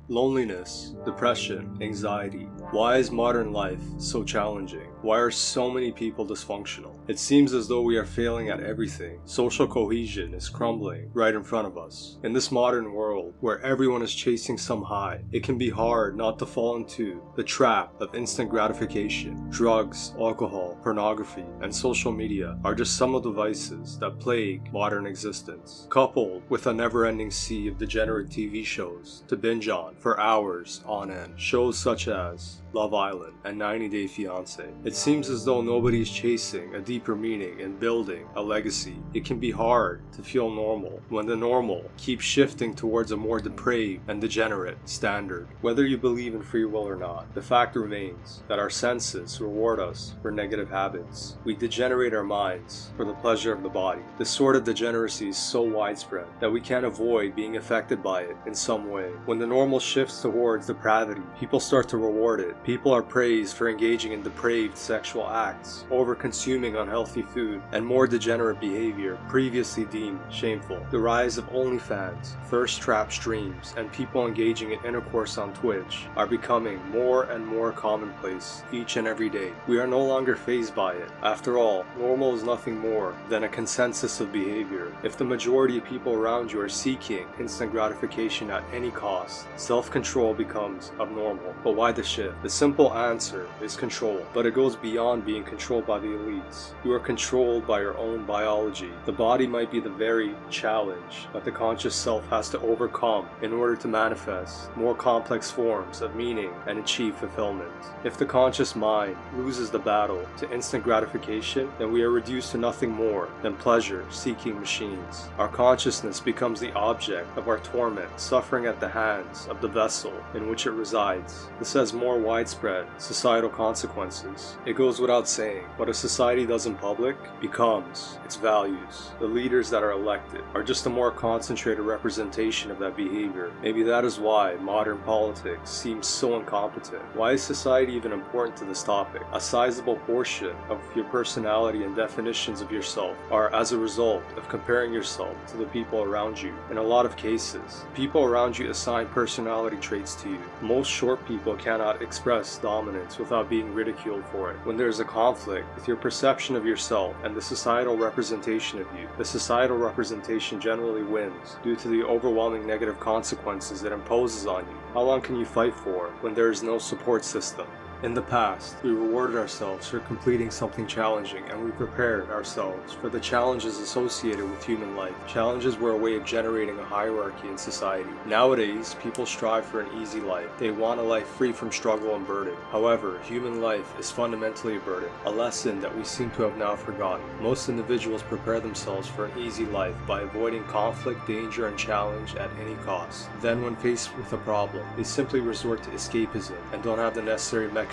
Loneliness, depression, anxiety. Why is modern life so challenging? Why are so many people dysfunctional? It seems as though we are failing at everything. Social cohesion is crumbling right in front of us. In this modern world, where everyone is chasing some high, it can be hard not to fall into the trap of instant gratification. Drugs, alcohol, pornography, and social media are just some of the vices that plague modern existence, coupled with a never-ending sea of degenerate TV shows to binge on for hours on end. Shows such as Love Island and 90 Day Fiancé. It seems as though nobody is chasing a deeper meaning and building a legacy. It can be hard to feel normal when the normal keeps shifting towards a more depraved and degenerate standard. Whether you believe in free will or not, the fact remains that our senses reward us for negative habits. We degenerate our minds for the pleasure of the body. This sort of degeneracy is so widespread that we can't avoid being affected by it in some way. When the normal shifts towards depravity, people start to reward it. People are praised for engaging in depraved sexual acts, over-consuming unhealthy food, and more degenerate behavior previously deemed shameful. The rise of OnlyFans, thirst trap streams, and people engaging in intercourse on Twitch are becoming more and more commonplace each and every day. We are no longer fazed by it. After all, normal is nothing more than a consensus of behavior. If the majority of people around you are seeking instant gratification at any cost, self-control becomes abnormal. But why the shift? The simple answer is control, but it goes beyond being controlled by the elites. You are controlled by your own biology. The body might be the very challenge that the conscious self has to overcome in order to manifest more complex forms of meaning and achieve fulfillment. If the conscious mind loses the battle to instant gratification, then we are reduced to nothing more than pleasure-seeking machines. Our consciousness becomes the object of our torment, suffering at the hands of the vessel in which it resides. This has more widespread societal consequences. It goes without saying, what a society does in public becomes its values. The leaders that are elected are just a more concentrated representation of that behavior. Maybe that is why modern politics seems so incompetent. Why is society even important to this topic? A sizable portion of your personality and definitions of yourself are as a result of comparing yourself to the people around you. In a lot of cases, people around you assign personality traits to you. Most short people cannot express dominance without being ridiculed for it. When there is a conflict with your perception of yourself and the societal representation of you, the societal representation generally wins due to the overwhelming negative consequences it imposes on you. How long can you fight for when there is no support system? In the past, we rewarded ourselves for completing something challenging, and we prepared ourselves for the challenges associated with human life. Challenges were a way of generating a hierarchy in society. Nowadays, people strive for an easy life. They want a life free from struggle and burden. However, human life is fundamentally a burden, a lesson that we seem to have now forgotten. Most individuals prepare themselves for an easy life by avoiding conflict, danger, and challenge at any cost. Then, when faced with a problem, they simply resort to escapism and don't have the necessary mechanisms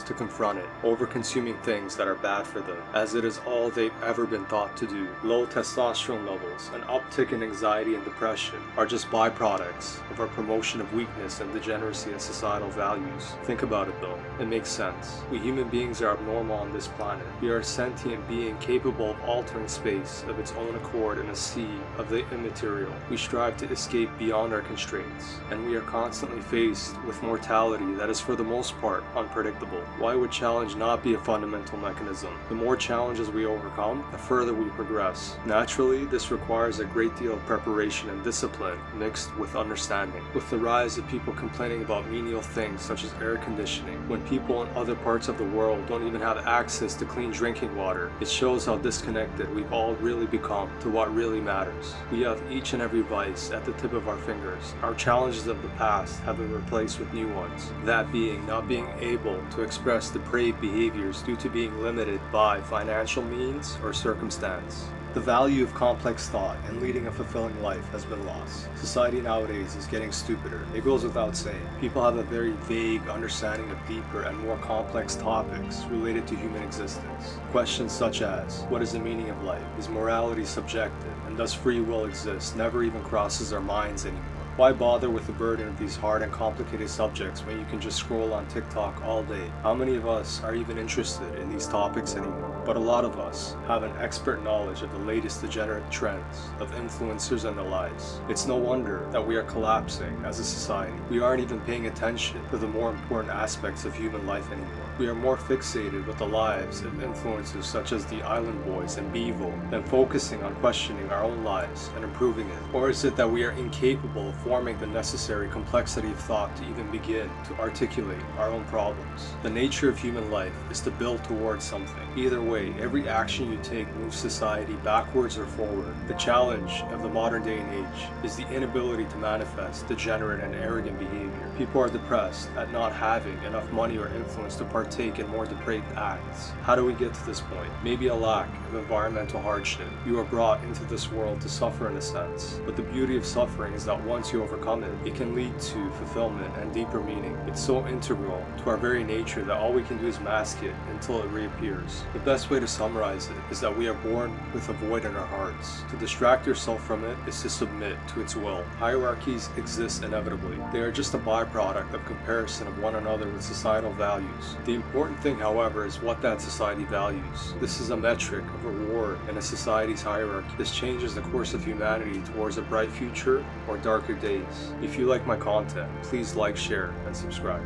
to confront it, over-consuming things that are bad for them, as it is all they've ever been thought to do. Low testosterone levels, an uptick in anxiety and depression are just byproducts of our promotion of weakness and degeneracy in societal values. Think about it though, it makes sense. We human beings are abnormal on this planet. We are a sentient being capable of altering space of its own accord in a sea of the immaterial. We strive to escape beyond our constraints, and we are constantly faced with mortality that is for the most part unpredictable. Why would challenge not be a fundamental mechanism? The more challenges we overcome, the further we progress. Naturally, this requires a great deal of preparation and discipline mixed with understanding. With the rise of people complaining about menial things such as air conditioning, when people in other parts of the world don't even have access to clean drinking water, it shows how disconnected we've all really become to what really matters. We have each and every vice at the tip of our fingers. Our challenges of the past have been replaced with new ones. That being, not being able to express depraved behaviors due to being limited by financial means or circumstance. The value of complex thought and leading a fulfilling life has been lost. Society nowadays is getting stupider. It goes without saying. People have a very vague understanding of deeper and more complex topics related to human existence. Questions such as, what is the meaning of life? Is morality subjective? And does free will exist? Never even crosses our minds anymore. Why bother with the burden of these hard and complicated subjects when you can just scroll on TikTok all day? How many of us are even interested in these topics anymore? but a lot of us have an expert knowledge of the latest degenerate trends of influencers and their lives. It's no wonder that we are collapsing as a society. We aren't even paying attention to the more important aspects of human life anymore. We are more fixated with the lives of influencers such as the Island Boys and Bevo than focusing on questioning our own lives and improving it. Or is it that we are incapable of forming the necessary complexity of thought to even begin to articulate our own problems? The nature of human life is to build towards something. Either way, every action you take moves society backwards or forward. The challenge of the modern day and age is the inability to manifest degenerate and arrogant behavior. People are depressed at not having enough money or influence to partake in more depraved acts. How do we get to this point? Maybe a lack of environmental hardship. You are brought into this world to suffer in a sense, but the beauty of suffering is that once you overcome it, it can lead to fulfillment and deeper meaning. It's so integral to our very nature that all we can do is mask it until it reappears. The best way to summarize it is that we are born with a void in our hearts. To distract yourself from it is to submit to its will. Hierarchies exist inevitably. They are just a byproduct of comparison of one another with societal values. The important thing, however, is what that society values. This is a metric of reward in a society's hierarchy. This changes the course of humanity towards a bright future or darker days. If you like my content, please like, share, and subscribe.